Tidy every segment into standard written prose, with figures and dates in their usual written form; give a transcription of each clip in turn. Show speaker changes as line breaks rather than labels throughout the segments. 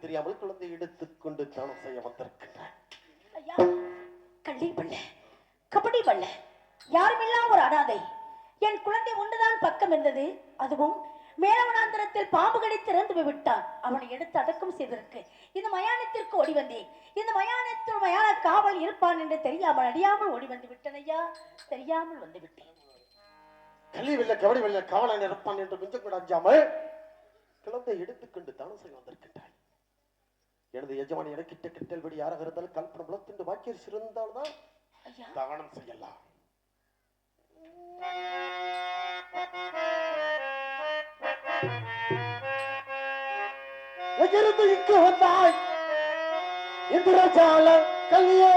தெரியாமல் குழந்தை எடுத்துக்கொண்டு தானம் செய்ய வந்திருக்கிறார்.
கள்ளி பள்ள கபடி பள்ள யாருமில்லாம் ஒரு அனாதை. என் குழந்தை ஒன்றுதான் பக்கம் இருந்தது. அதுவும் மேலவனாந்திரத்தில் பாம்பு கடித்து இறந்து விட்டான். அவனை எடுத்து அடக்கம் செய்திருக்கு. இந்த மயானத்திற்கு ஓடி வந்தேன். இந்த மயானத்தில் மயான காவல் இருப்பான் என்று தெரியாமல் அறியாமல் ஓடி வந்து விட்டேன் ஐயா. தெரியாமல் வந்து விட்டேன்.
கள்ளி வெள்ள கபடி வெள்ள காவலன் இருப்பான் என்று கொஞ்சம் கூட அஞ்சாமல் குழந்தை எடுத்துக்கொண்டு தானம் செய்ய வந்திருக்கின்றார். எனது எஜமானி எனக்கிட்ட கிட்டல்படி யாராக இருந்தாலும் கல்பனை முளத்திண்டு வாக்கியர் சிறந்தால்தான் தானம் செய்யலாம். எங்கிருந்து இங்கு வந்தாய் இந்திரஜால கல்வியே?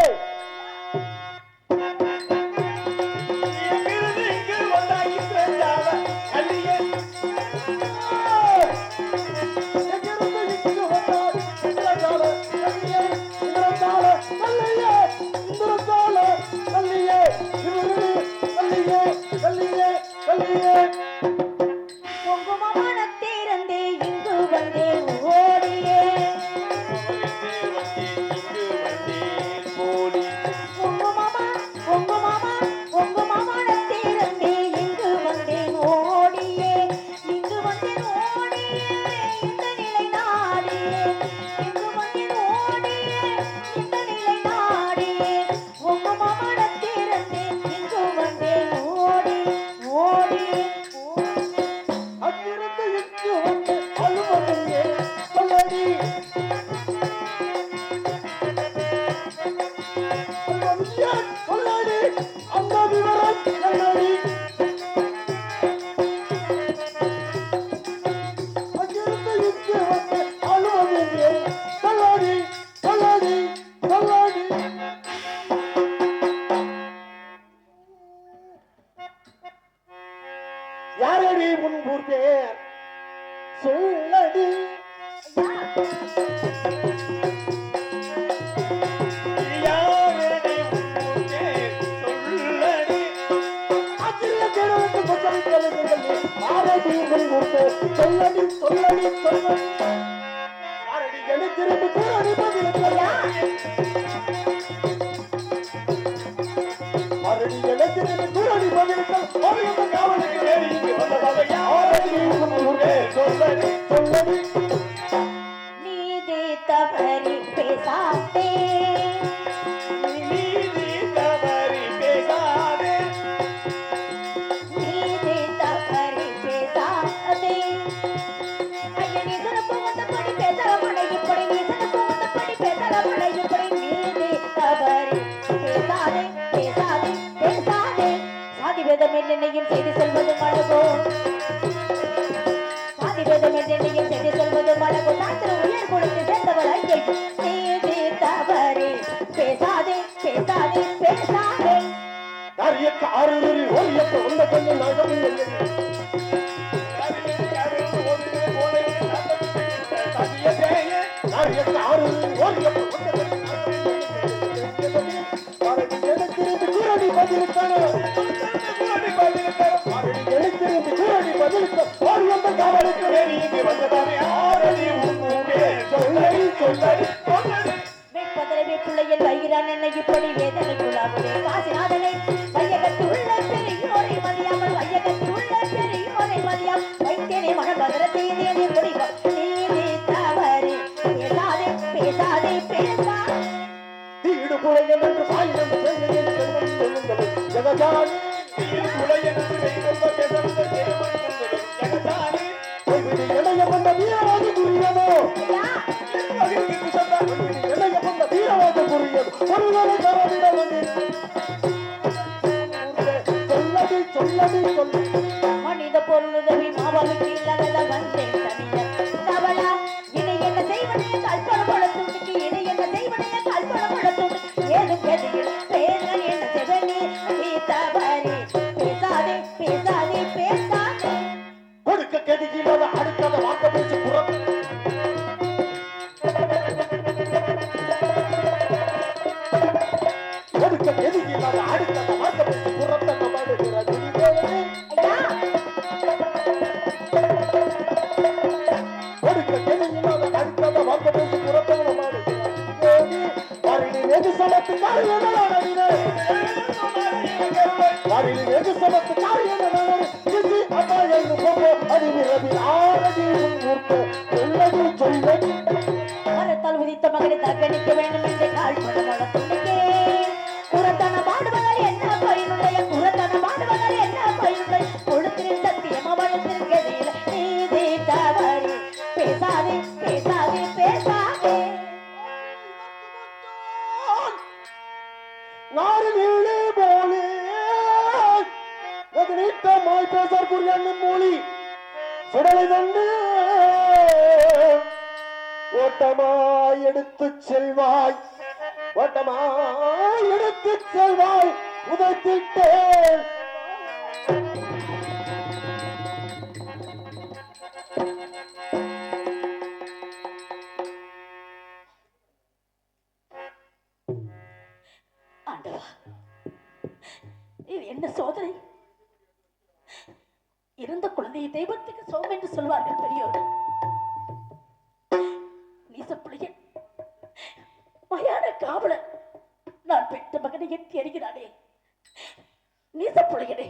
யாரடி முன்பூர் பேர் சொல்லடி? யாரடி முன்பூர் பேர் சொல்லடி? அச்சில கேரளத்து மக்கள் கேளுங்கள். யாரடி முன்பூர் பேர் சொல்லடி சொல்லடி சொல்லடி. யாரடி எழுத்திருந்து கூறடி பதிலா? யாரடி எழுத்திருந்து கூறடி பதிலா? அவளுக்கு காவலுக்கு
நீதி தவறி பேசாதே,
நீதி தவறி பேசாதே,
நீதி தவறி பேசாதே. ஐயா நீ சிறப்பு வந்தபடி பேசலமடை இப்படி, நீ சிறப்பு வந்தபடி பேசலமடை இப்படி. நீதி தவறி பேசாதே பேசாதே பேசாதே. சாதி வேதம் என்னையும் செய்து செல்வது மழகோ, சாதி வேதம் என்னையும் செய்து செல்வது மழகோ. சாத்திர உயர் கொடுத்து சேர்ந்தவளை
காரூரி ஓரியப்ப உள்ள கொஞ்சம் நகம்
பிள்ளையில் வைகிறான் என்னை இப்படி வேதனைக்குள்ளாகுதே காசிநாதனை வையகத்து உள்ள பெரியோரை மதியாமல் வையகத்து உள்ள பெரியோரை மதியாம் வைத்தேனே மனபதர செய்தேனே முடிவம் நீதி தவறு பேசாதே பேசாதே பேசா
தீடு புலையன் என்று சாய்ந்த ஜெகஜானி தீடு புலையன் என்று ஜெகஜானி இணைய வந்த வீரவாதி புரியதோ இணைய வந்த வீரவாதி புரியது ஒருவரை தரவிட சொல்லடி சொல்லடி சொல்லி
மனித பொருளுதவி மாவளுக்கு இல்லாத வந்தேன் தனிய தவளா இணை என்ன செய்வனே கல்பனப்படுத்துக்கு இணை என்ன செய்வனே கல்பனப்படுத்துக்கு ஏதும் கதியில் பேர்கள் என்ன செவனே நீ தவறே பேசாதே பேசாதே பேசாதே
கொடுக்க கதியில்லாத அடுக்காத வாக்க பேச்சு புறம் கொடுக்க கதியில்லாத அடுக்காத வாக்க பேச்சு புறத்தை நம்பாடுகிறது கொடுக்க கதியில்லாத அடுக்காத வாக்க பேச்சு புறத்தை நம்பாடுகிறது வெகு சமத்து காரில் வெகு சமத்து காரியம் அப்பாயு போகோ அறிவிரவி ஆரதி சொல்லது சொல்லது
மரத்தால் உதித்த மகனை தகனிக்க வேண்டும் என்று கால்பட வளர்த்துக்கே குரத்தன பாடுவதால் என்ன பயனுடைய குரத்தன பாடுவதால் என்ன பயனுடைய கொடுத்திருந்த சத்தியம் அவளத்தில் கதையில் நீதி தவறு பேசாதே பேசாதே பேசாதே
நாரிலே போலே நீட்டமாய் பேசக்கூடிய மொழி சுடலை தந்து ஓட்டமாய் எடுத்து செல்வாய் ஓட்டமாய் எடுத்து செல்வாய் உதைத்திட்டேன்
ஆண்டவா இது என்ன சோதனை இருந்த குழந்தையை தெய்வத்துக்கு சோம் என்று சொல்வார்கள் பெரியோர் நீசப்புள்ளையன் மயான காவலன் நான் பெற்ற மகனை எட்டி அறிகிறானே நீசப்புள்ளையனே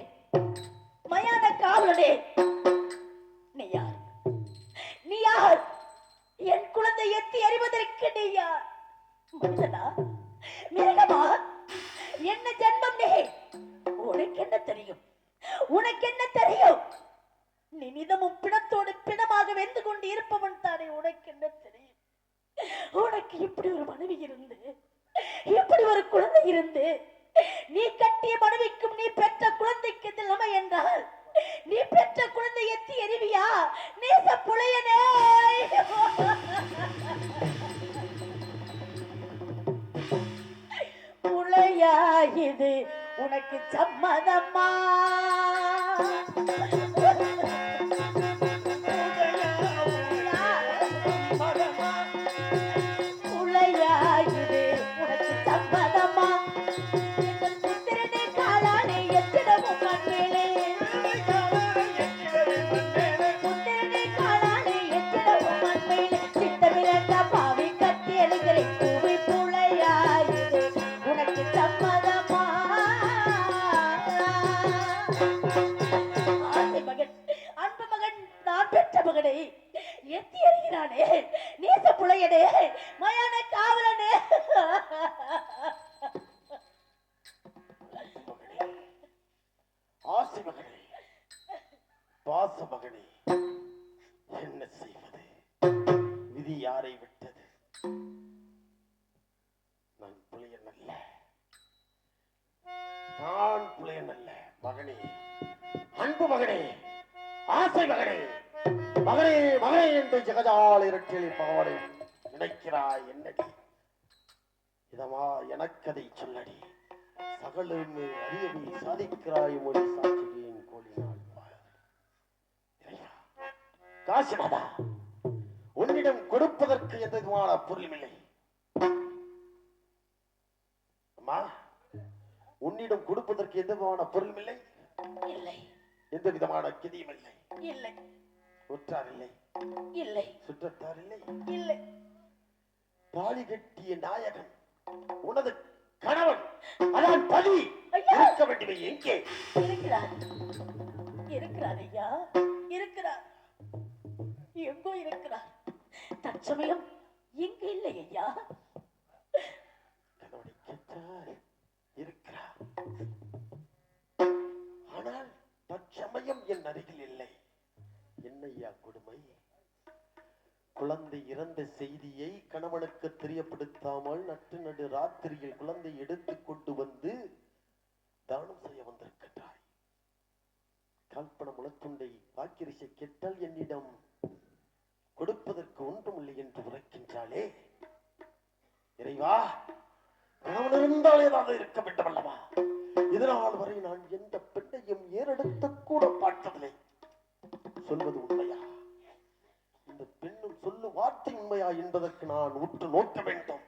மயான காவலனே நீ யார் நீ யார் என் குழந்தை எட்டி அறிவதற்கு நீ யார் மனிதனா மிருகமா என்ன ஜென்மம் நீ உனக்கு என்ன தெரியும் உனக்கு என்ன தெரியும் நீ நிதமும் பிணத்தோடு பிணமாக வெந்து கொண்டு இருப்பவன் தானே உனக்கு என்ன தெரியும் உனக்கு இப்படி ஒரு மனைவி இருந்து இப்படி ஒரு குழந்தை இருந்து நீ கட்டிய மனைவிக்கும் நீ பெற்ற குழந்தைக்கு நிலைமை என்றால் நீ பெற்ற குழந்தை எத்தி எறிவியா நேச புலையனே புலையா இது உனக்கு சம்மதம்மா புலையா இது உனக்கு சம்மதம்மா எங்கள் புத்திரனே காலானே எத்திடவும் மண்மேலே புத்திரனே காலானே எத்திடவும் மண்மேலே சித்தமிரண்ட பாவி கட்டி எழுகிறேன் பூவி புலையா இது உனக்கு சம்மதமா அன்பு மகன் நான் பெற்ற மகனை எத்தி அறிகிறானே நேச புலையனே மயான காவலனே
ஆசி மகனே பாச மகனே என்ன செய்வது விதி யாரை விட்டது நான் புலையன் அல்ல நான் புலையன் அல்ல மகனே அன்பு மகனே ஆசை மகனே மகனே மகனே என்று ஜெகஜால் இரட்டில் பாவனை நினைக்கிறாய் என்னடி இதமா எனக்கதை சொல்லடி சகலமே அறியவே சாதிக்கிறாய் மொழி சாட்சியின் கோலினால் காசிநாதா, உன்னிடம் கொடுப்பதற்கு எந்த விதமான பொருளும் இல்லை. அம்மா, உன்னிடம் கொடுப்பதற்கு எந்த விதமான பொருளும் இல்லை.
இல்லை.
எந்த விதமான கிதியும் இல்லை.
இல்லை.
உற்றார் இல்லை.
இல்லை.
சுற்றத்தார் இல்லை.
இல்லை.
தாலி கட்டிய நாயகன் உனது கணவன், அதான் பதி இருக்க வேண்டியவை எங்கே?
இருக்கிறார். இருக்கிறார் ஐயா, இருக்கிறார். எங்கோ இருக்கிறார். தற்சமயம் எங்க இல்லை ஐயா.
கணவனை கேட்டால் இருக்கிறார். ஆனால் தற்சமயம் என் அருகில் இல்லை. என்னையா கொடுமை? குழந்தை இறந்த செய்தியை கணவனுக்கு தெரியப்படுத்தாமல் நடு ராத்திரியில் குழந்தை எடுத்துக் கொண்டு வந்து தானம் செய்ய வந்திருக்கின்றாய். கல்பன முளத்துண்டை பாக்கிரிசை கேட்டால் என்னிடம் கொடுப்பதற்கு ஒன்றும் இல்லை என்று உரைக்கின்றாளே. இறைவா, கணவன் இருந்தால் ஏதாவது இருக்க வேண்டும் அல்லவா? இதனால் வரை நான் எந்த பெண்ணையும் ஏறெடுத்து கூட பார்த்ததில்லை. சொல்வது உண்மையா? இந்த பெண்ணும் சொல்லும் வார்த்தை உண்மையா என்பதற்கு நான் உற்று நோக்க வேண்டும்,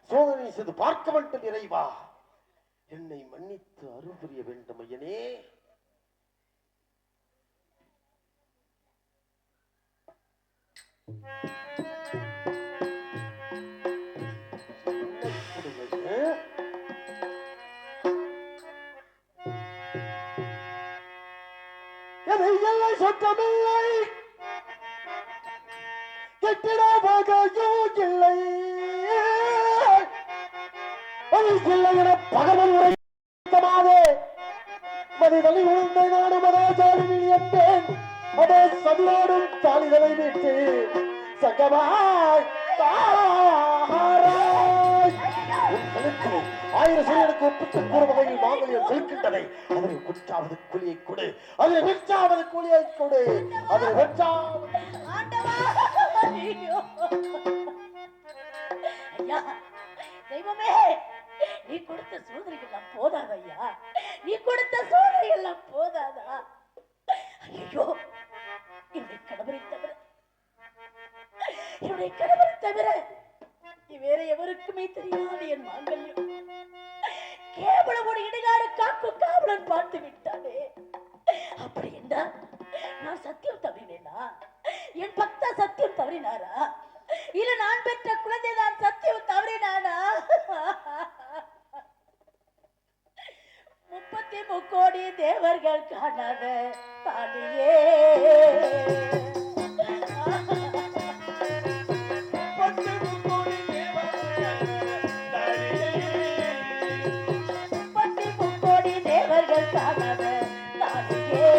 சோதனை செய்து பார்க்க வேண்டும். இறைவா, என்னை மன்னித்து அருள் புரிய வேண்டும் ஐயனே. எதை சொற்றமில்லை, கெட்டிடமாகவும் இல்லை, இல்லை என பகவன் உரைத்தமாவே மனிதனை உழுந்தை நாடு மதாச்சாரியில் என்பேன். அதே சதியோடும் சாலிதனை விட்டு சங்கமாய் ஆயிரம் சூரியனுக்கு ஒப்பிட்டு கூறும் வகையில் மாங்கல்யம் செலுக்கின்றதை அதனை குற்றாவது கூலியை கொடு, அதனை வெற்றாவது கூலியை கொடு, அதனை வெற்றாவது.
ஐயா, தெய்வமே, நீ கொடுத்த சோதனைகள் எல்லாம் போதாதா ஐயா? நீ கொடுத்த சோதனைகள் எல்லாம் போதாதா? ஐயோ, என்னுடைய கணவரை தவிர வேற எவருக்குமே தெரியாது என் மாங்கல்யம். கேவலம் ஒரு இடுகாடு காக்கும் காவலன் பார்த்து விட்டானே. அப்படி என்றால் நான் சத்தியம் தவறினேனா? என் பக்தா சத்தியம் தவறினாரா? இல்ல நான் பெற்ற குழந்தை நான் சத்தியம் தவறினானா? 33 கோடி தேவர்கள் காணாத தாலியே, 33 கோடி தேவர்கள் காணாத தாலியே,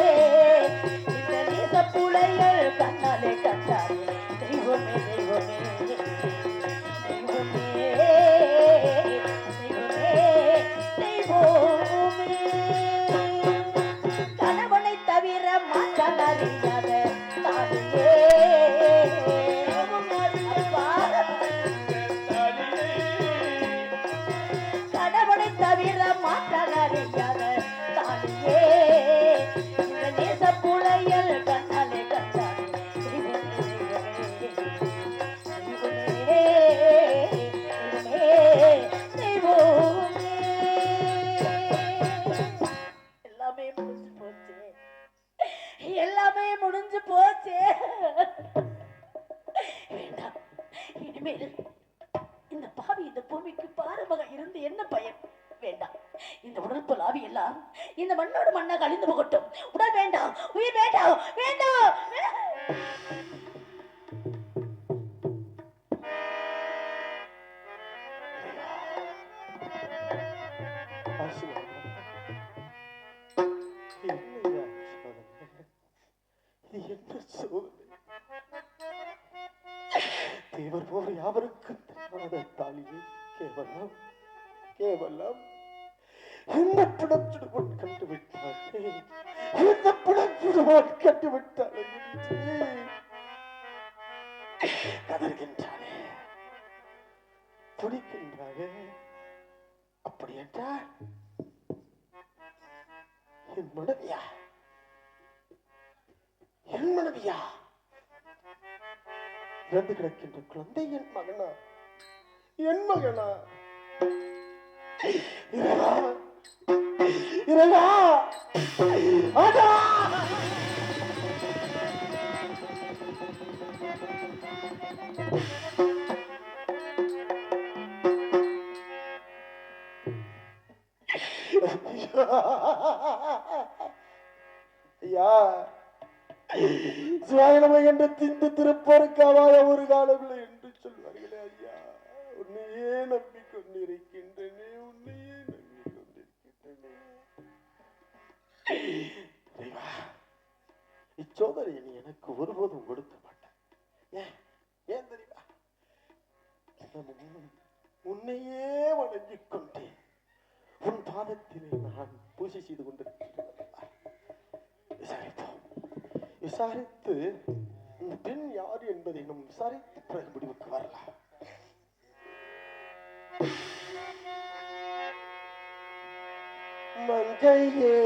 இந்த நேச புலையல் கண்ணாலே கண்டாலே தெய்வமே தெய்வமே கணவனை தவிர மாற்றால் அறியாத தாலியே, கணவனை தவிர மாற்றால் அறியாத தாலியே, இந்த நேச புலையல் கண்ணாலே கண்டாலே எல்லாமே முடிஞ்சு போச்சு. வேண்டாம், இனிமேல் இந்த பாவி இந்த பூமிக்கு பாரமாக இருந்து என்ன பயன்? வேண்டாம், இந்த உடற்புல ஆவி எல்லாம் இந்த மண்ணோடு மண்ணாக அழிந்து போகட்டும். உடல் வேண்டாம், உயிர் வேண்டாம், வேண்டாம்.
தேவர் போர் யாவருக்கும் தாலியை கேவலம் கேவலம் இந்த பிடச்சுடுவோன் கண்டுவிட்டாரே, இந்த பிடச்சுடுவோன் கண்டுவிட்டாரே கதறுகின்றானே, துடிக்கின்றாரே. அப்படி என்றால் என் மனைவியா? என் மனைவியா? இறந்து கிடக்கின்ற குழந்தை என் மகனா? என் மகனா? இறைவா, இறைவா, ஆண்டவா! ஐயா, சுவாயனமை என்று திந்து திருப்போருக்காவாய ஒரு காலமில்லை என்று சொல்வார்களே ஐயா. உன்னையே நம்பிக்கொண்டிருக்கின்றனே, உன்னையே நம்பிக்கொண்டிருக்கின்றனே. இச்சோதனை நீ எனக்கு ஒருபோதும் கொடுக்க மாட்டேன். ஏன் ஏன் தெரியுமா? உன்னையே வணங்கிக் கொண்டேன். உன் பாதத்திலே நான் பூஜை செய்து கொண்டிருக்கின்றேன். விசாரிப்போம். விசாரித்து இந்த பெண் யார் என்பதை நம் விசாரித்து பிறகு முடிவுக்கு வரலாம். மங்கையே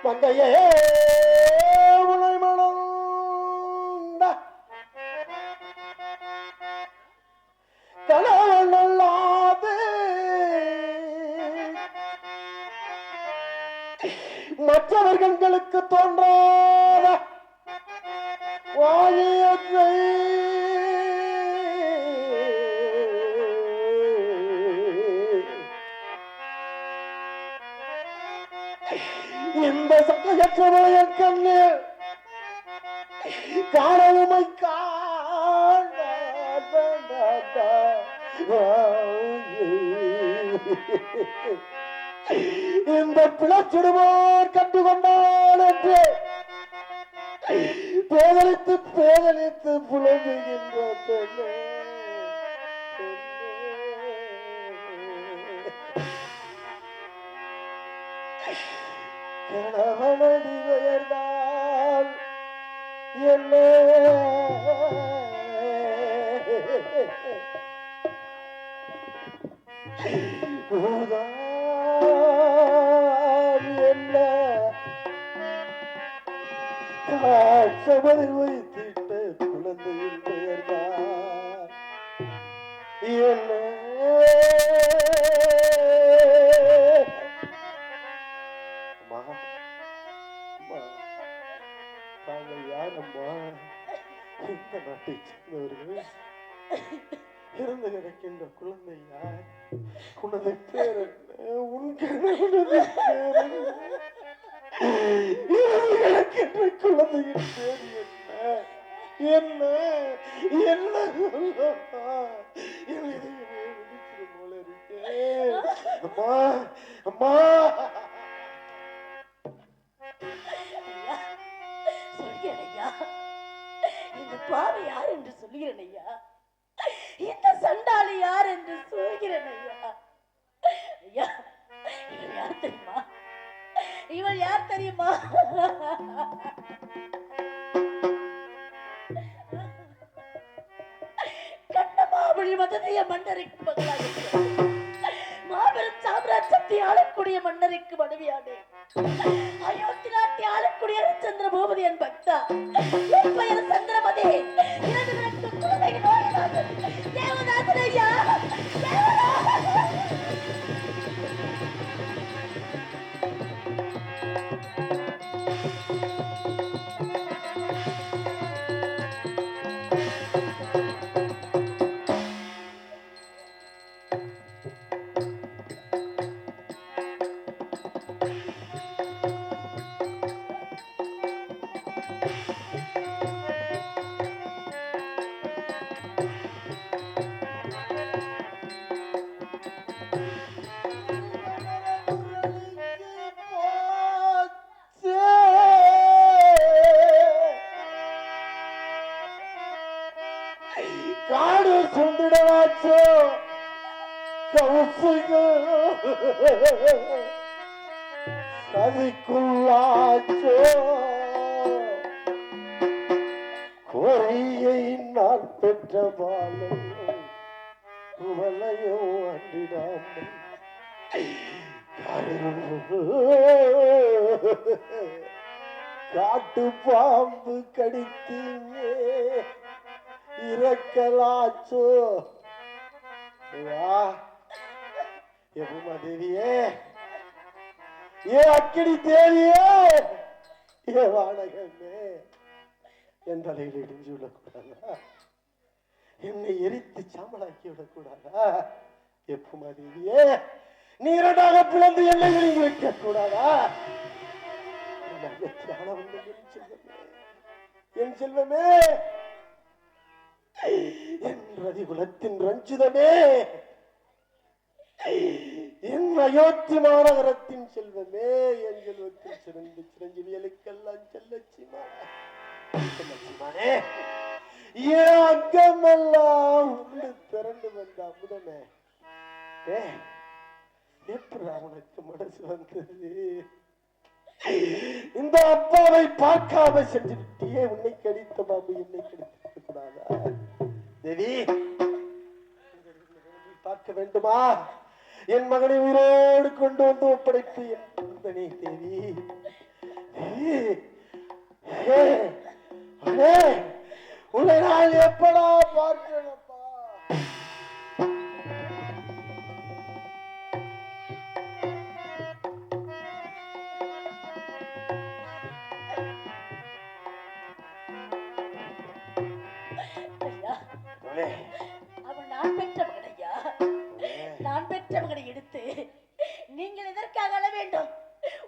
மங்கையே உனை மணந்த கணவனல்லாது மற்றவர்களுக்கு தோன்றாத வாழியத்தை இந்த சக்கையற்றவளைய கண்ணு காணவுமை இந்த பிளச்சிடுவோர் கண்டுகொண்டால் என்று பேதலித்து பேதலித்து புலம்புகின்ற பெண்ணே, கணவனடி பெயர்தான் என்ன என்ன காட்சமதில் வைத்திட்ட குழந்தையின் பெயர்தான் என்ன தாங்கள் யாரம்மா? இந்த நாட்டை சேர்ந்தவர்கள். இறந்து கிடக்கின்ற குழந்தை யார்? உனது பேர் என்ன? உன் கணவனது பேர் என்ன? இறந்து கிடக்கின்ற குழந்தையின் பேர் என்ன? என்ன என்ன சொல்லம்மா? போல இருக்கே. அம்மா அம்மா
பாவி யார் என்று சொல்கிறேன் ஐயா. இந்த சண்டாளி யார் என்று சொல்கிறேன் ஐயா. ஐயா, இவள் யார் தெரியுமா? இவள் யார் தெரியுமா? கண்ணமாவளி மதனிய மன்னருக்கு மகளாக மாபெரும் சாம்ராஜ்யத்தை ஆளக்கூடிய மன்னருக்கு மனைவியானே. அயோத்தி நாட்டை ஆளக்கூடிய ஹரிச்சந்திர பூபதி என் பக்தா. என் பெயர் சந்திரமதி. இரண்டு விரட்டு குழந்தைகள் நோயதாசன். தேவதாசன் ஐயா, தேவதாசன். காடு சுந்திடவாச்சோ சதிக்குள்ளாச்சோ
ஒரியை நான் பெற்ற பாலம் குவலையோ அண்டிடாமல் காட்டு பாம்பு கடித்தீங்க இறக்கலாச்சோ எப்பமா தேவியே ஏ அக்கினி தேவியே ஏ வானகமே என் தலையில் இடிஞ்சு விடக்கூடாதா என்னை எரித்து சாம்பலாக்கி விடக்கூடாதா எப்பமா தேவியே நீ இரண்டாக பிளந்து என்னை விழுங்கி வைக்க கூடாதா என் செல்வமே என் ரதி குலத்தின் ரஞ்சிதமே என் அயோத்தி மாநகரத்தின் செல்வமே என் செல்வத்தின் சிறந்த சிரஞ்சீவிகளுக்கெல்லாம் செல்லச்சிமானே என் அங்கமெல்லாம் உண்டு திரண்டு வந்த அமுதமே எப்படி உனக்கு மனசு வந்தது இந்த அப்பாவை பார்க்காம சென்று விட்டியே உன்னை கடித்த பாபு என்னை கடித்திருக்க கூடாதா தேவி பார்க்க வேண்டுமா என் மகனை உயிரோடு கொண்டு வந்து ஒப்படைத்து என் குழந்தை தேவி உன்னை நான் எப்படா பார்க்கிறேன்ப்பா
அவன் நான் பெற்ற மகன் ஐயா. நான் பெற்ற மகனை எடுத்து நீங்கள் எதற்காக அழ வேண்டும்?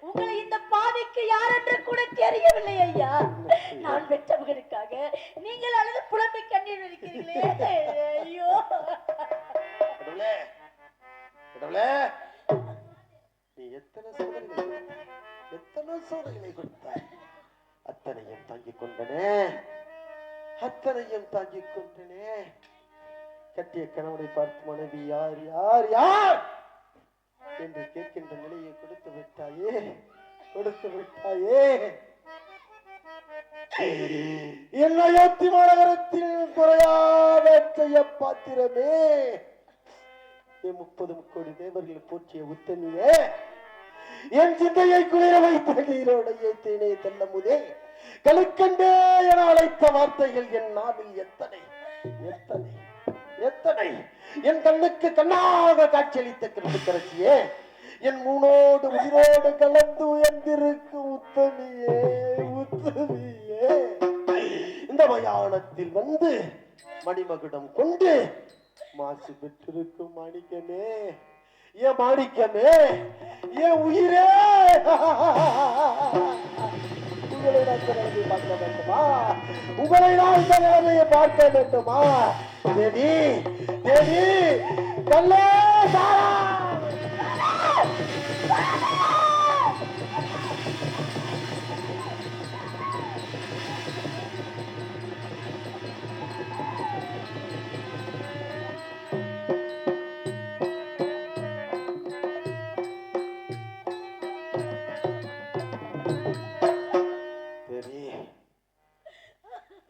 உங்களை இந்த பாவிக்கு யார் என்று கூட தெரியவில்லை ஐயா. நான் பெற்ற மகனுக்காக நீங்கள் அழுது புலம்பி கண்ணீர் இருக்கிறீர்களே. ஐயோ
நீ எத்தனை சோதனைகளை கொடுத்தாய் அத்தனையும் தாங்கிக் கொண்டனே கட்டிய கணவனை பார்த்து மனைவி யார் யார் யார் என்று கேட்கின்ற நிலையை கொடுத்து விட்டாயே என் அயோத்தி மாநகரத்தில் குறையாத பாத்திரமே 30 கோடி தேவர்களை போற்றிய உத்தமியே என் சிந்தையை குளிர வைத்த நீரோடைய தேனே தெல்லமுதே கலுக்கண்டே என அழைத்த வார்த்தைகள் என் நாவில் எத்தனை என் கண்ணுக்கு கண்ணாக காட்சியளித்த கிருஷ்ணரசியே என் மூனோடு உயிரோடு கலந்து உயர்ந்திருக்கும் உத்தமியே இந்த மயானத்தில் வந்து மணிமகுடம் கொண்டு மாசு பெற்றிருக்கும் மாணிக்கமே என் உயிரே உங்களை நான் இந்த நிலைமையை பார்க்க வேண்டுமா தேவி கல்லே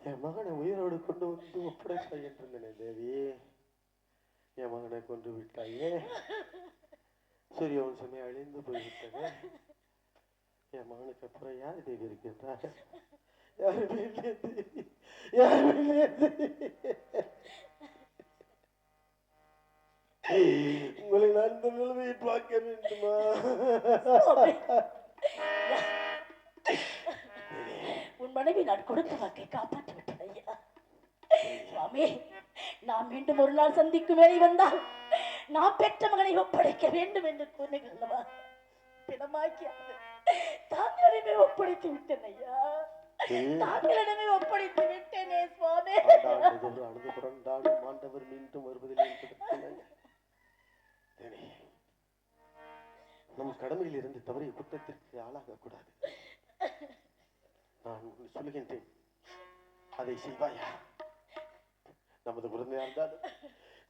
என் மகனை உயிரோடு கொண்டு வந்து ஒப்படைப்பாய் என்று தேவி என் மகனை கொண்டு விட்டாயே சூரிய வம்சமே அழிந்து போய்விட்டது என் மகனுக்கு அப்புறம் யார் தேவி இருக்கின்றார் உங்களை நான் இந்த நிலைமையை பார்க்க வேண்டுமா
உன் மனைவி நான் கொடுத்த வாக்கை காப்பாற்றி விட்டேன் ஐயா. சுவாமி நான் மீண்டும் ஒரு நாள் சந்திக்கும் வேலை வந்தால் நான் பெற்ற மகனை ஒப்படைக்க வேண்டும் என்று கூறினீர்களவா பிணமாக்கியாது தாங்களிடமே ஒப்படைத்து விட்டேன் ஐயா. தாங்களிடமே ஒப்படைத்து விட்டேனே சுவாமி.
அழுது புரண்டாடும் ஆண்டவர் மீண்டும் வருவதில்லை. நம் கடமையில் இருந்து தவறிய குற்றத்திற்கு ஆளாக கூடாது. நான் சொல்லுகின்றேன், அதை செய்வாயா? நமது குழந்தையா இருந்தாலும்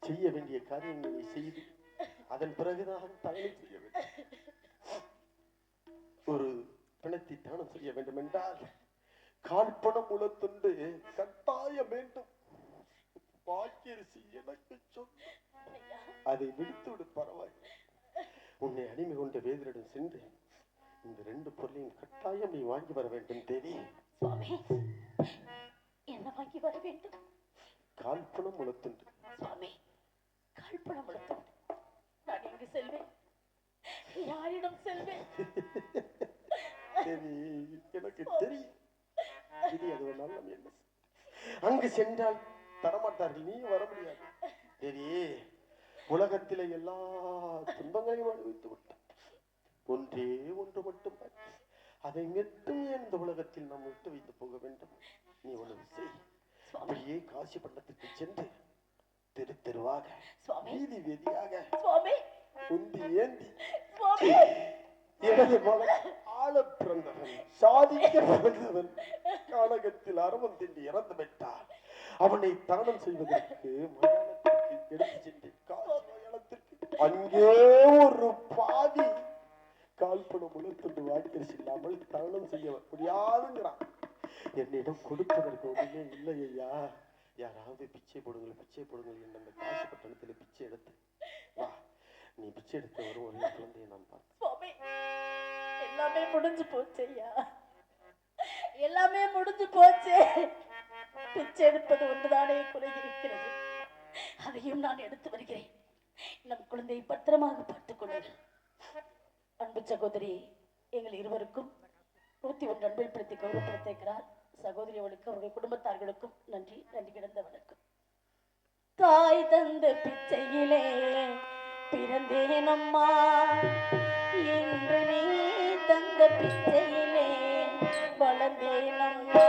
செய்ய வேண்டிய காரியங்களை செய்து அதன் பிறகுதான் தவணை செய்ய வேண்டும். ஒரு பிணத்தை தானம் செய்ய வேண்டும் என்றால் கால்பணம் உலத்துண்டு கட்டாயம் வேண்டும். பாக்கியரிசி எனக்கு சொன்ன அதை விடுத்து விடு, பரவாயில்லை. உன்னை அடிமை கொண்ட வேதரிடம் சென்று இந்த 2 பொருளையும் கட்டாயம் நீ வாங்கி வர வேண்டும் தேவி.
சுவாமி, என்ன வாங்கி வர வேண்டும்?
கால்பணம் உலத்துண்டு.
சுவாமி, கால்பணம் உலத்துண்டு. நான் எங்கு செல்வேன்? யாரிடம் செல்வேன்?
தேவி, எனக்கு தெரியும். இது அது ஒரு நல்ல என்ன, அங்கு சென்றால் தரமாட்டார்கள், நீ வர முடியாது. தேவி, உலகத்திலே எல்லா துன்பங்களையும் அனுபவித்து விட்டார். ஒன்றே ஒன்று மட்டும் பாக்கி. அதை மட்டும் இந்த உலகத்தில் நாம் விட்டு வைத்து போக வேண்டும். நீ ஒன்று செய். அப்படியே காசி பண்டத்திற்கு சென்று தெரு தெருவாக, வீதி வீதியாக, உந்தி ஏந்தி, எனது மகன் ஆள பிறந்தவன், சாதிக்க பிறந்தவன், கானகத்தில் அரவம் திண்டி இறந்து விட்டார். அவனை தானம் செய்வதற்கு மயானத்திற்கு எடுத்து சென்று மயானத்திற்கு அங்கே ஒரு பாதி கால்பணம் உலர்த்துண்டு வாய்க்கரிசி இல்லாமல் தானம் செய்ய முடியாதுங்கிறான். என்னிடம் கொடுப்பதற்கு ஒன்றுமே இல்லை ஐயா. யாராவது பிச்சை போடுங்கள், பிச்சை போடுங்கள் என்று அந்த காசு பட்டணத்தில் பிச்சை எடுத்து வா. நீ பிச்சை எடுத்து வரும் ஒரு குழந்தையை நான் பார்த்தேன்.
எல்லாமே முடிஞ்சு போச்சு ஐயா, எல்லாமே முடிஞ்சு போச்சு. பிச்சை எடுப்பது ஒன்றுதானே குறை இருக்கிறது, அதையும் நான் எடுத்து வருகிறேன். நம் குழந்தையை பத்திரமாக பார்த்துக் கொள்ளுங்கள். அன்பு சகோதரி, எங்கள் இருவருக்கும் 101 அன்பைப்படுத்தி கௌரவப்படுத்திருக்கிறார். சகோதரி அவளுக்கு அவருடைய குடும்பத்தார்களுக்கும் நன்றி, நன்றி கிடந்த வணக்கம். தாய் தந்த பிச்சையிலே பிறந்தேன் அம்மா, இன்று நீ தந்த பிச்சையிலே வளர்ந்தேன் அம்மா.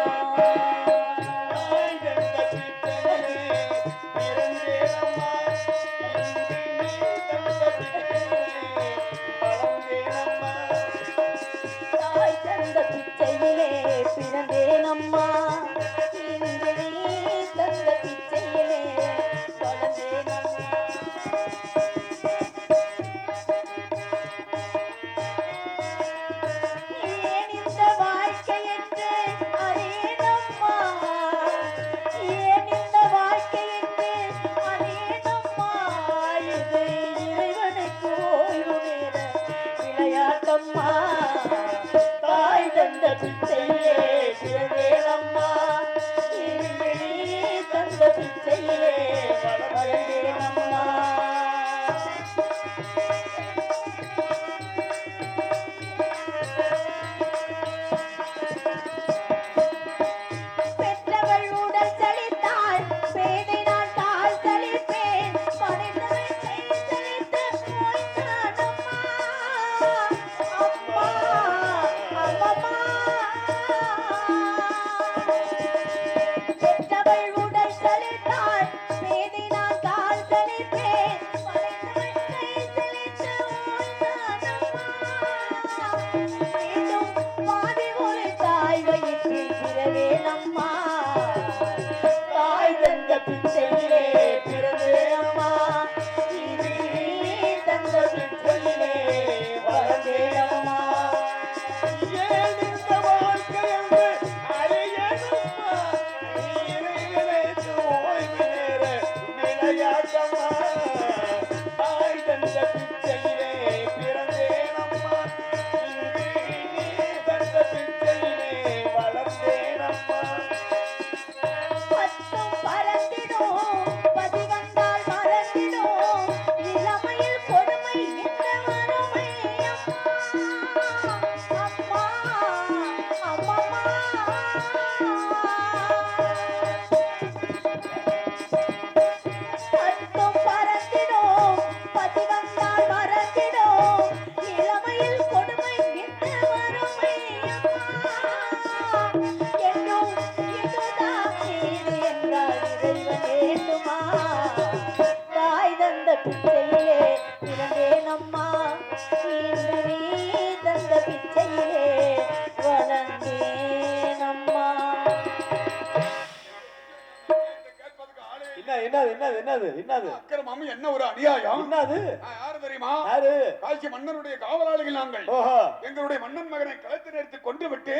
என்னது அக்கிரமம், என்ன ஒரு அநியாயம்?
என்னது?
யாரு யார் தெரியுமா?
யாரு?
காசி மன்னனுடைய காவலாளிகள் நாங்கள்.
ஓஹோ.
எங்களுடைய மன்னன் மகனை களத்தில் எடுத்து கொண்டு விட்டு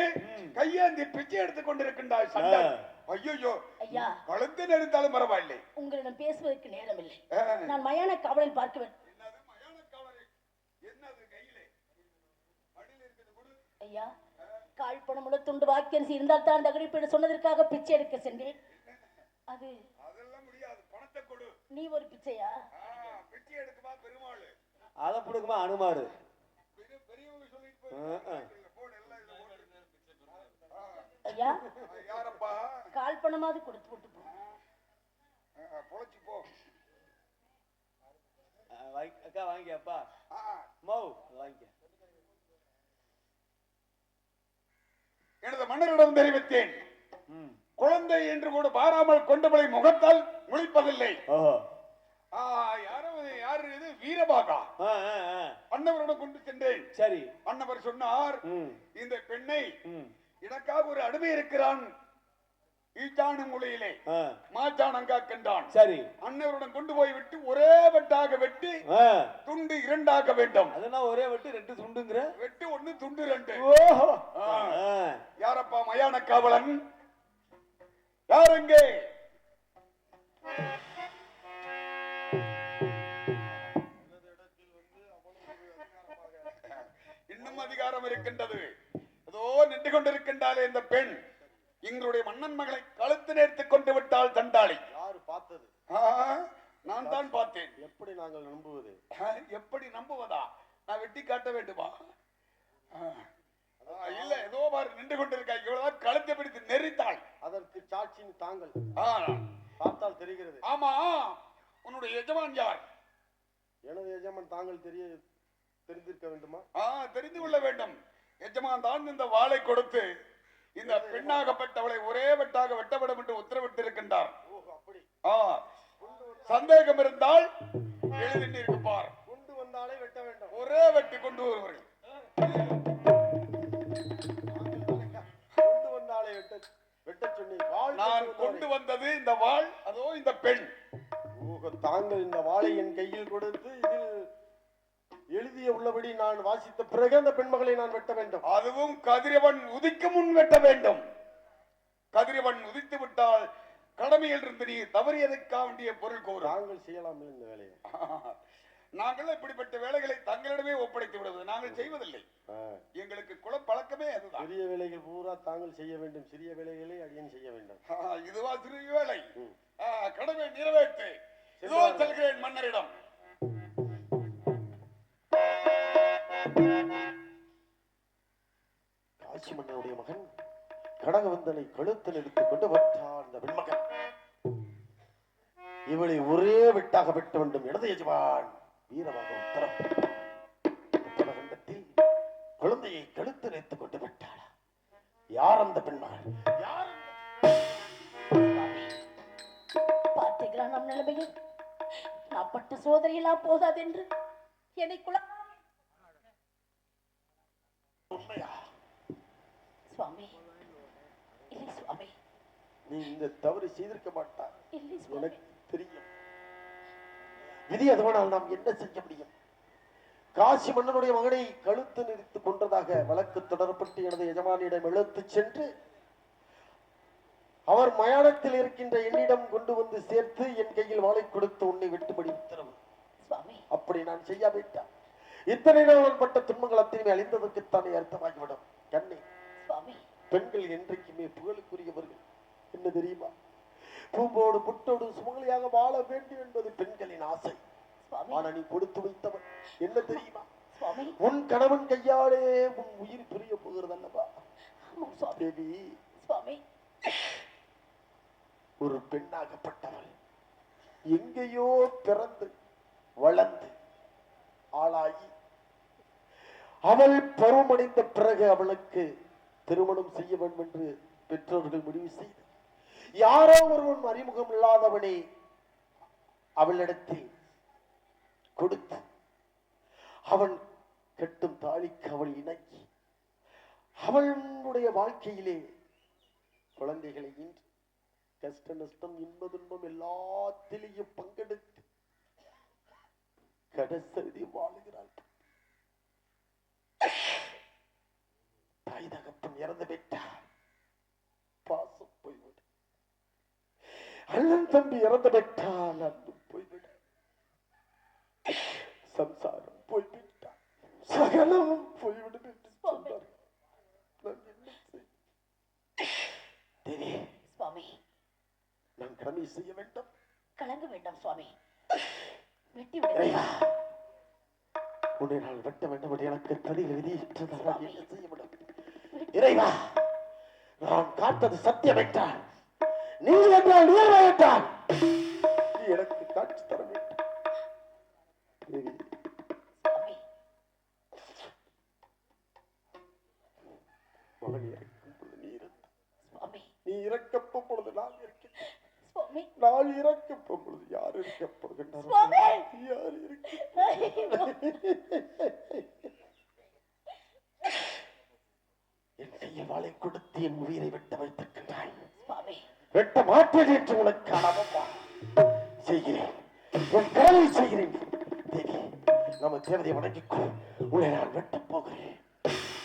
கையேந்தி பிச்சை எடுத்துக் கொண்டிருக்கின்றார் சண்டாளி. ஐயோ
ஐயா,
கழுத்து நெடுந்தாலும் பரவாயில்லை.
உங்களிடம் பேசுவதற்கு நேரம் இல்லை. நான் மயான காவலில் பார்க்க வேண்டும். ஐயா, கால் பணமுள்ள துண்டு வாக்கியரிசி இருந்தால் தான் தகுதிப்பீடு சொன்னதற்காக பிச்சை எடுக்க சென்றேன்.
அதெல்லாம் முடியாது. பணத்தை கொடு.
நீ ஒரு பிச்சையா?
பிச்சை எடுக்குமா பெருமாள்?
அத புடுக்குமா அனுமாரு?
பெரியவங்க சொல்லிட்டு போய்
ஐயா,
யாரப்பா?
கால் பணமாவது கொடுத்து விட்டு போ.
பொழைச்சு போ.
அக்கா வாங்கி அப்பா. மௌ வாங்கி.
எனது மன்னரிடம் தெரிவித்தேன். குழந்தை என்று கூட பாராமல் கொண்டவளை முகத்தால் முழிப்பதில்லை. யாரு இது? வீரபாகா. அன்னவரிடம் கொண்டு சென்றேன். சரி. அன்னவர் சொன்னார், இந்த பெண்ணை எனக்காக ஒரு அடிமை இருக்கிறான் ஈச்சான மொழியிலே மாச்சானங்கா கண்டான். சரி. அன்னவருடன் கொண்டு போய் விட்டு ஒரே வெட்டாக வெட்டி துண்டு இரண்டாக வேண்டும். அதெல்லாம் ஒரே வெட்டு ரெண்டு துண்டுங்கிற? வெட்டு ஒண்ணு துண்டு ரெண்டு. யாரப்பா மயான காவலன்? யாருங்கே? இன்னும் அதிகாரம் இருக்கின்றது. ஏதோ நின்று கொண்டிருக்கின்றாலே இந்த பெண். எங்களுடைய மன்னன் மகளை கழுத்து நேர்த்துக் கொண்டு விட்டால் தண்டாளி.
யாரு பார்த்தது?
நான் தான் பார்த்தேன்.
எப்படி நாங்கள் நம்புவது?
எப்படி நம்புவதா? நான் வெட்டி காட்ட வேண்டுமா? இல்ல, ஏதோ பாரு நின்று கொண்டிருக்கா. இவ்வளவுதான் கழுத்தை பிடித்து நெறித்தாள்.
அதற்கு சாட்சியின் தாங்கள் பார்த்தால் தெரிகிறது.
ஆமா, உன்னுடைய எஜமான் யார்?
எனது எஜமான் தாங்கள் தெரிந்திருக்க வேண்டுமா?
தெரிந்து கொள்ள வேண்டும். எஜமான் தான் இந்த வாளை கொடுத்து இந்த பெண்ணாகப்பட்டவளை ஒரே வெட்டாக வெட்டப்படும் என்று உத்தரவிட்டிருக்கின்றார். சந்தேகம் இருந்தால் எழுதி இருப்பார்.
கொண்டு வந்தாலே வெட்ட வேண்டும்.
ஒரே வெட்டி கொண்டு வருவார்கள்.
கொண்டு வந்தாலே வெட்ட சொன்னீர்கள்.
நான் கொண்டு வந்தது இந்த வாள். அதோ இந்த பெண்.
தாங்கள் இந்த வாளை என் கையில் கொடுத்து இதில் எழுதிய உள்ளபடி நான் வாசித்த பிறகு அந்த பெண்மகளை நான் வெட்ட வேண்டும்.
அதுவும் கதிரவன் உதிக்க முன் வெட்ட வேண்டும். கதிரவன் உதித்து விட்டால் கடமையில் இருந்து நீ தவறியதற்காக வேண்டிய பொருள் கோரு.
நாங்கள் செய்யலாம் இந்த வேலையை.
நாங்கள் இப்படிப்பட்ட வேலைகளை தங்களிடமே ஒப்படைத்து விடுவது நாங்கள் செய்வதில்லை. எங்களுக்கு குல பழக்கமே அதுதான்.
பெரிய வேலைகள் பூரா தாங்கள் செய்ய வேண்டும், சிறிய வேலைகளை அடியேன் செய்ய வேண்டும்.
இதுவா சிறிய வேலை? கடமை நிறைவேற்று. இதோ செல்கிறேன் மன்னரிடம்.
காசி மன்னனுடைய மகன் கடகவந்தனை கழுத்தில் எடுத்துக் கொண்டு வந்தார். இந்த பெண்மகன் இவளை ஒரே வெட்டாக வெட்ட வேண்டும். இடது எஜமான் வீரமாக உத்தரம். உத்தரகண்டத்தில் குழந்தையை கழுத்தில் எடுத்துக் கொண்டு விட்டாளா? யார் அந்த பெண்மகன்? யார்?
பார்த்தீங்களா நம் நிலைமையில்? நான் பட்ட சோதனையெல்லாம் போதாது என்று என்னைக்குள்ள
உண்மையா?
சுவாமி, இல்லை சுவாமி,
நீ இந்த தவறு செய்திருக்க மாட்டார்.
இல்லை சுவாமி.
எனக்கு தெரியும். விதி அதுவானால் நாம் என்ன செய்ய முடியும்? காசி மன்னனுடைய மகனை கழுத்து நிறுத்திக் கொண்டதாக வழக்கு தொடரப்பட்டு எனது எஜமானியிடம் இழுத்துச் சென்று அவர் மயானத்தில் இருக்கின்ற என்னிடம் கொண்டு வந்து சேர்த்து என் கையில் வாளை கொடுத்து உன்னை வெட்டுபடி உத்தரவு. அப்படி நான் செய்யாவிட்டால் இத்தனை நாள் பட்ட துன்பங்கள் அத்தனை அழிந்ததற்குத்தானே அர்த்தமாகிவிடும். கண்ணே, பெண்கள் என்றைக்குமே புகழுக்குரியவர்கள். என்ன தெரியுமா? பூம்போடு புட்டோடு சுமங்கலியாக வாழ வேண்டும் என்பது பெண்களின் ஆசை. ஆனா நீ கொடுத்து வைத்தவன் என்ன தெரியுமா? உன் கணவன் கையாலே உன் உயிர் பிரிய போகிறது அல்லவா? ஒரு பெண்ணாகப்பட்டவள் எங்கேயோ பிறந்து வளர்ந்து ஆளாகி அவள் பருவமடைந்த பிறகு அவளுக்கு திருமணம் செய்ய வேண்டும் என்று பெற்றோர்கள் முடிவு செய்து யாரோ ஒருவன் அறிமுகம் இல்லாதவனை அவளிடத்தில் கொடுத்து அவன் கட்டும் தாலிக்கு அவள் இணங்கி அவளுடைய வாழ்க்கையிலே குழந்தைகளை இன்று கஷ்ட நஷ்டம் இன்ப துன்பம் எல்லாத்திலேயும் பங்கெடுத்து கடைசி வாழுகிறாள். தாய் தகப்பன் இறந்து விட்டார், பாசம் போய்விடு. அண்ணன் தம்பி இறந்து விட்டால் அன்பு போய்விடு. சம்சாரம் போய்விட்டார், சகலமும் போய்விடும் என்று சொன்னார். நான் என்ன செய்ய? தேவி
சுவாமி,
நான் கடமை செய்ய வேண்டும்.
கலங்க வேண்டாம் சுவாமி, வெட்டி விடுங்க.
உன்னை நான் வெட்ட வேண்டும் எனக்கு தலையில் விதியிட்டதால் என்ன செய்ய முடியும்? இறைவா, நான் காத்தது சத்தியம் என்றால், நீ என்றால் உயர்வை என்றால் நீ எனக்கு காட்சி தர வேண்டும். மகன் இறக்கும் பொழுது நீ இருந்த, நீ இறக்கப்படும் பொழுது நான் இருக்கேன். நான் இறக்கப்படும் பொழுது யார் இருக்கப் போகின்றார்? யார் இருக்க? என் கையில் வாளை கொடுத்து என் உயிரை வெட்ட வைத்திருக்கின்றாய். வெட்ட மாற்றேன் என்று உனக்கு அனுபவமா செய்கிறேன், என் கடமை செய்கிறேன். தேவி, நம்ம தேவதையை வணங்கிக்கோ. உன்னை நான் வெட்டப் போகிறேன்,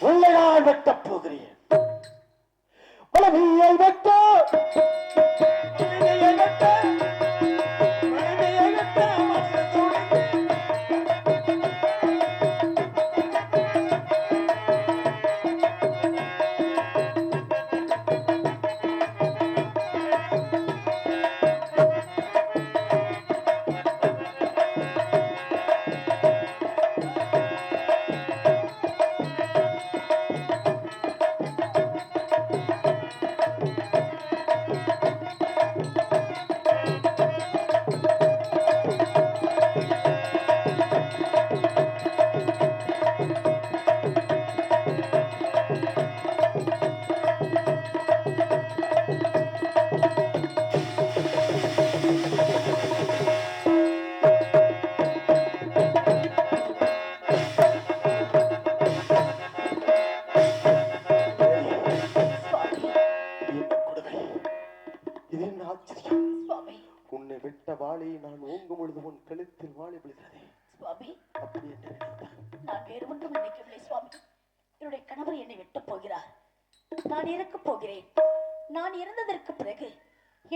உன்னை நான் வெட்டப் போகிறேன். மனைவியை வெட்ட, மனைவியை வெட்ட, மனைவியை வெட்ட உன்னை விட்ட வாளை நான் ஓங்கும் பொழுது உன் கழுத்தில் வாளை விழுகிறதே.
சுவாமி,
அப்படி என்று
நான் வேறு ஒன்றும் நினைக்கவில்லை சுவாமி. என்னுடைய கணவர் என்னை வெட்டப் போகிறார், நான் இறக்கப் போகிறேன். நான் இறந்ததற்கு பிறகு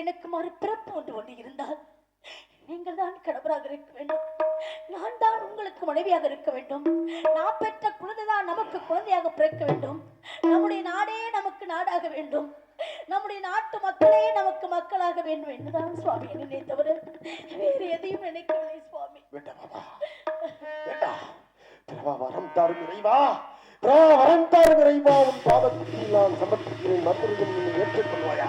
எனக்கு மறுபிறப்பு ஒன்று இருந்தால் நீங்கள் தான் கணவராக இருக்க வேண்டும், நான் தான் உங்களுக்கு மனைவியாக இருக்க வேண்டும். நான் பெற்ற குழந்தைதான் நமக்கு குழந்தையாக பிறக்க வேண்டும். நம்முடைய நாடே நமக்கு நாடாக வேண்டும், நம்முடைய நாட்டு மக்களே நமக்கு மக்களாக வேண்டும் என்றுதான் சுவாமி நினைத்தவர், வேறு எதையும் நினைக்கவில்லை சுவாமி.
வரம் தாரும் இறைவா, வரம் தாரும் இறைவா, உன் பாதத்தில் நான் சமர்ப்பிக்கிறேன். மந்திரிகள் நீ ஏற்றுக்கொள்வாயா?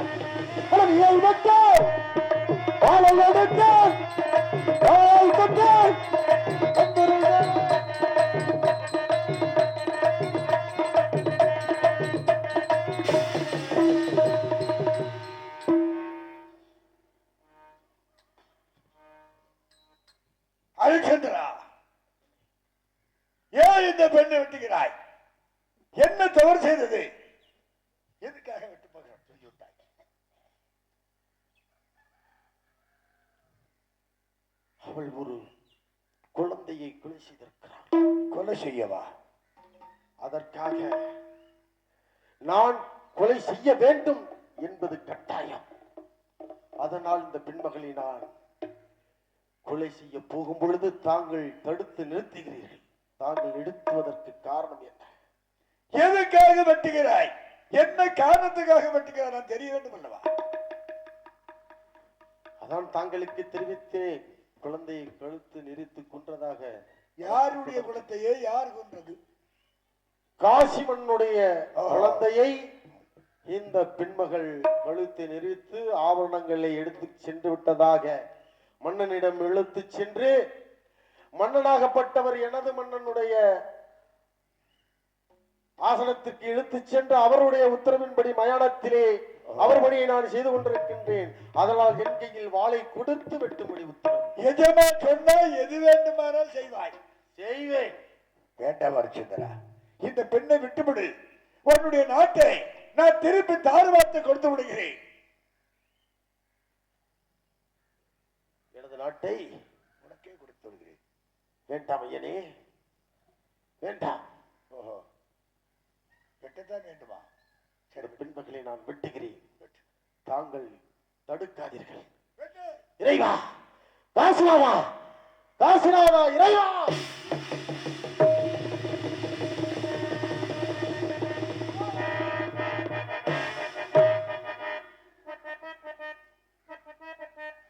அரிச்சந்திரா, ஏன் இந்த பெண்ணை வெட்டுகிறாய்? என்ன தவறு செய்தது? எதுக்காக வெட்டு போகிறாய்?
அவள் ஒரு குழந்தையை கொலை செய்திருக்கிறாள்.
கொலை செய்யவா?
அதற்காக நான் கொலை செய்ய வேண்டும் என்பது கட்டாயம். அதனால் இந்த பெண்மகளை நான் கொலை செய்ய போகும் பொழுது தாங்கள் தடுத்து நிறுத்துகிறீர்கள். தாங்கள் நிறுத்துவதற்கு காரணம் என்ன?
எதுக்காக வெட்டுகிறாய்? என்ன காரணத்துக்காக வெட்டுகிறாய்? நான் தெரிய வேண்டும் அல்லவா?
அதான் தாங்களுக்கு தெரிவித்தேன், குழந்தையை கழுத்து நெரித்து கொன்றதாக.
யாருடைய குழந்தையை யார் கொன்றது?
காசிமன்னுடைய குழந்தையை இந்த பெண்மகள் கழுத்தை நெரித்து ஆபரணங்களை எடுத்து சென்று விட்டதாக மன்னனிடம் இழுத்து சென்று, மன்னனாகப்பட்டவர் எனது மன்னனுடைய ஆசனத்திற்கு இழுத்து சென்று அவருடைய உத்தரவின்படி மயானத்திலே அவர் பணியை நான் செய்து கொண்டிருக்கின்றேன். அதனால் என் கையில் வாளை கொடுத்து வெட்டும்படி உத்தரவு.
எஜமா சொன்னா எது வேண்டுமானால் செய்வாய்.
செய்வேன்.
வேண்டாம் அரிச்சந்திரா, இந்த பெண்ணை விட்டுவிடு. உன்னுடைய நாட்டை நான் திருப்பி தாழ்வார்த்து கொடுத்து விடுகிறேன்.
எனது நாட்டை
உனக்கே கொடுத்து விடுகிறேன்.
வேண்டாம் ஐயனே, வேண்டாம்.
ஓஹோ, வெட்டத்தான் வேண்டுமா?
சரி, பின்பகலை நான் வெட்டுகிறேன், தாங்கள் தடுக்காதீர்கள்.
வெட்டு.
இறைவா, காசிநாதா, காசிநாதா, இறைவா.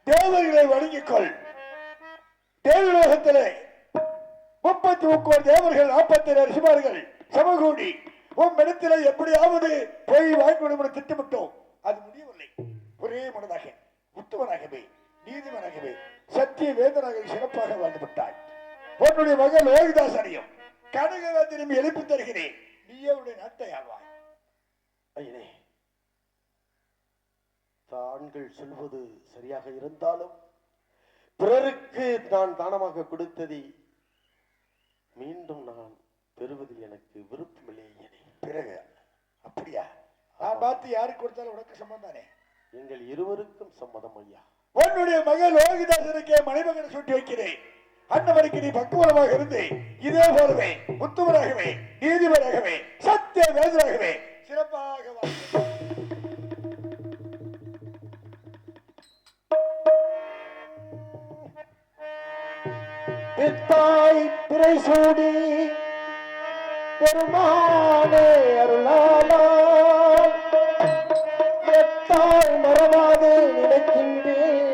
தேவர்களை வணங்கிக்கொள். தேவலோகத்திலே 33 தேவர்கள், 40 ரிஷிமார்கள் சமகூடி உம்மிடத்திலே எப்படியாவது போய் வாய்க்கொடுப்பது திட்டமிட்டோம். அது முடியவில்லை. ஒரே மனதாக உத்தமனாகவே நீதிமனாகவே சத்திய வேதனாக சிறப்பாக வாழ்ந்துவிட்டாய். உன்னுடைய மகள் லோகிதாசனையும் கனகவேந்தனையும் எழுப்பி தருகிறேன். நீயே உடைய நாட்டை ஆழ்வாய்.
ஐயனே, தாங்கள் சொல்வது சரியாக இருந்தாலும் பிறருக்கு நான் தானமாக கொடுத்ததை மீண்டும் நான் பெறுவதில் எனக்கு விருப்பமில்லை ஐயனே.
பிறகு அப்படியா? நான் பார்த்து யாருக்கு கொடுத்தாலும் உனக்கு சம்மந்தானே?
எங்கள் இருவருக்கும் சம்மதம் ஐயா.
உன்னுடைய மகள் லோகிதாசனுக்கே மனைமகனை சூட்டி வைக்கிறேன். அன்னவருக்கு நீ பக்குவமாக இருந்து இதே போலவே உத்தமராகவே நீதிபராகவே சத்திய வேதராகவே சிறப்பாக வாழ்க.
பித்தாய் பிறை சூடி பெருமானே அருளாளால் எத்தாய் மறவாதே நினைக்கின்றேன்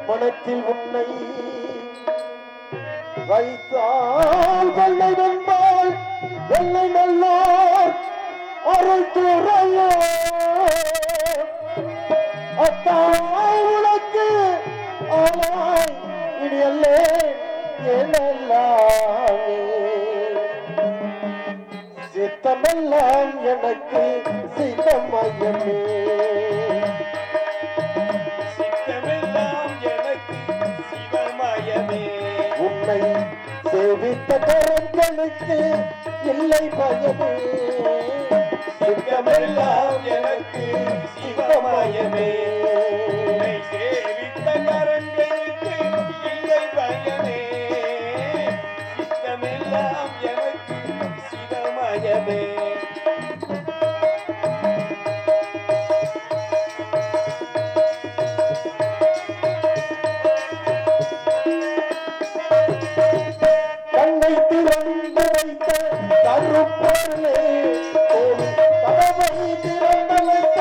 மனத்தில் உன்னை வைத்தால் வெள்ளை வென்பால் வெள்ளை நல்லோர் அருள் துறையோ அத்தாய் உனக்கு ஆளாய் இடியல்லே எனல்லாமே சித்தமெல்லாம் எனக்கு சித்தமயமே
சித்தமெல்லாம் எனக்கு சிவமயமே
உன்னை சேவித்த கரங்களுக்கு இல்லை பயமே
சித்தமெல்லாம் எனக்கு சிவமயமே உன்னை சேவித்த கரங்களுக்கு இல்லை பயமே சித்தமெல்லாம் எனக்கு சிவமயமே
கண்ணை திறந்து வைத்த கருப்பொருளே கதவை திறந்து வைத்த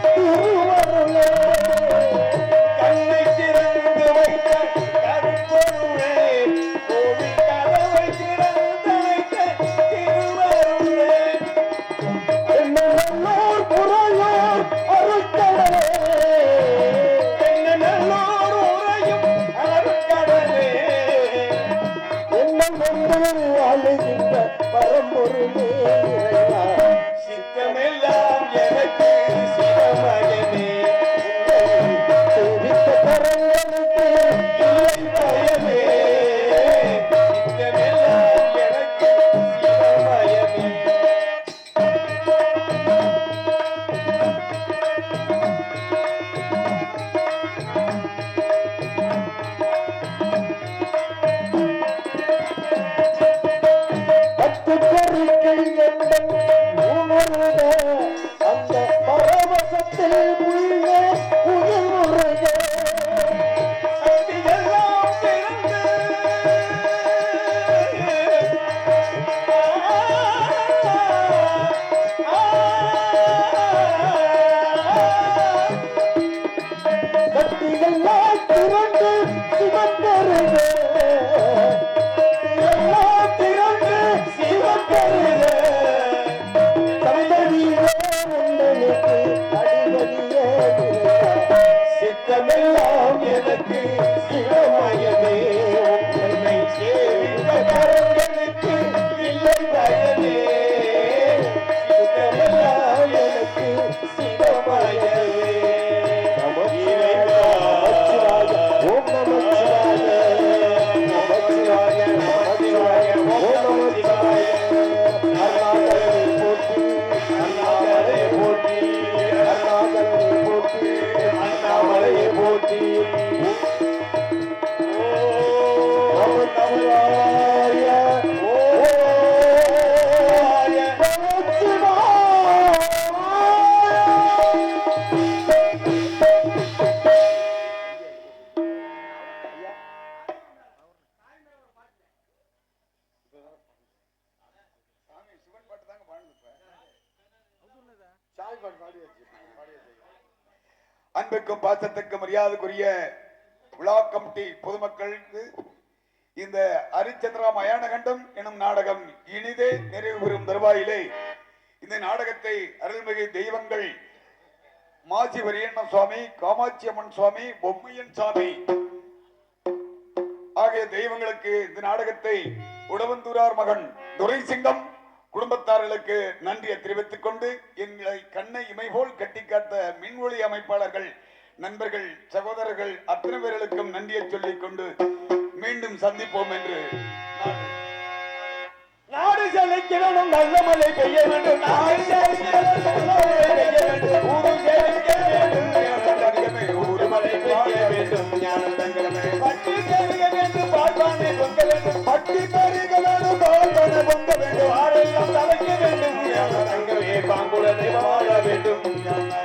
திருவருளே
கண்ணை திறந்து வைத்த கருப்பொருளே கோவில் கதவை திறந்து வைத்த திருவருளே
நல்லோர் புறையோர் அருட்கடலே
என்ன நல்லோர் உரையும் அருட்கடலே
என்னம் வந்து அழுகின்ற பரம்பொருளே இறைவா
சித்தமெல்லாம் எனக்கு சிவமயமே
சேவித்த கரங்களுக்கு இல்லை பயமே
சித்தமெல்லாம் எனக்கு சிவமயமே
கட்டுக்கொறிக்கை எந்தன் உணர்ந்த அந்த பரவசத்தில் உள்ள உயிர் முறைய
சக்தியெல்லாம் திறந்து
சக்தியெல்லாம் திரண்டு சிவந்தருக எல்லாம் திரண்டு சிவந்தருக சந்ததியே உங்களுக்கு அடிபடிய
அன்புக்கும் பாசத்துக்கும் மரியாதைக்குரிய விழா கமிட்டி பொதுமக்களுக்கு இந்த ஹரிச்சந்திரா மயானகண்டம் எனும் நாடகம் இனிதே நிறைவு பெறும் தருவாயிலே இந்த நாடகத்தை அருள்மிகு தெய்வங்கள் மாசி வரியண்ண சுவாமி, காமாட்சி அம்மன் சுவாமி, பொம்மையன் சாமி ஆகிய தெய்வங்களுக்கு இந்த நாடகத்தை உடவந்தூரார் மகன் துரைசிங்கம் குடும்பத்தார்களுக்கு நன்றியை தெரிவித்துக் கொண்டு எங்களை கண்ணை இமைபோல் கட்டிக்காட்ட மின்ஒளி அமைப்பாளர்கள், நண்பர்கள், சகோதரர்கள் அத்தனை பேர்களுக்கும் நன்றியை சொல்லிக் கொண்டு மீண்டும் சந்திப்போம் என்று
நாடு செழிக்கணும், நல்ல மழை பெய்ய வேண்டும், நாடு ஊரு மழை பெய்ய வேண்டும், ஞானம் தங்கமே பட்டி பெருக வேண்டும், பால்பானை பொங்க வேண்டும், பட்டி பெருக வேண்டும், பால்பானை பொங்க வேண்டும், ஆரெல்லாம் தலைக்க வேண்டும், ஞானம் தங்கமே பாங்குடனே வாழ வேண்டும்.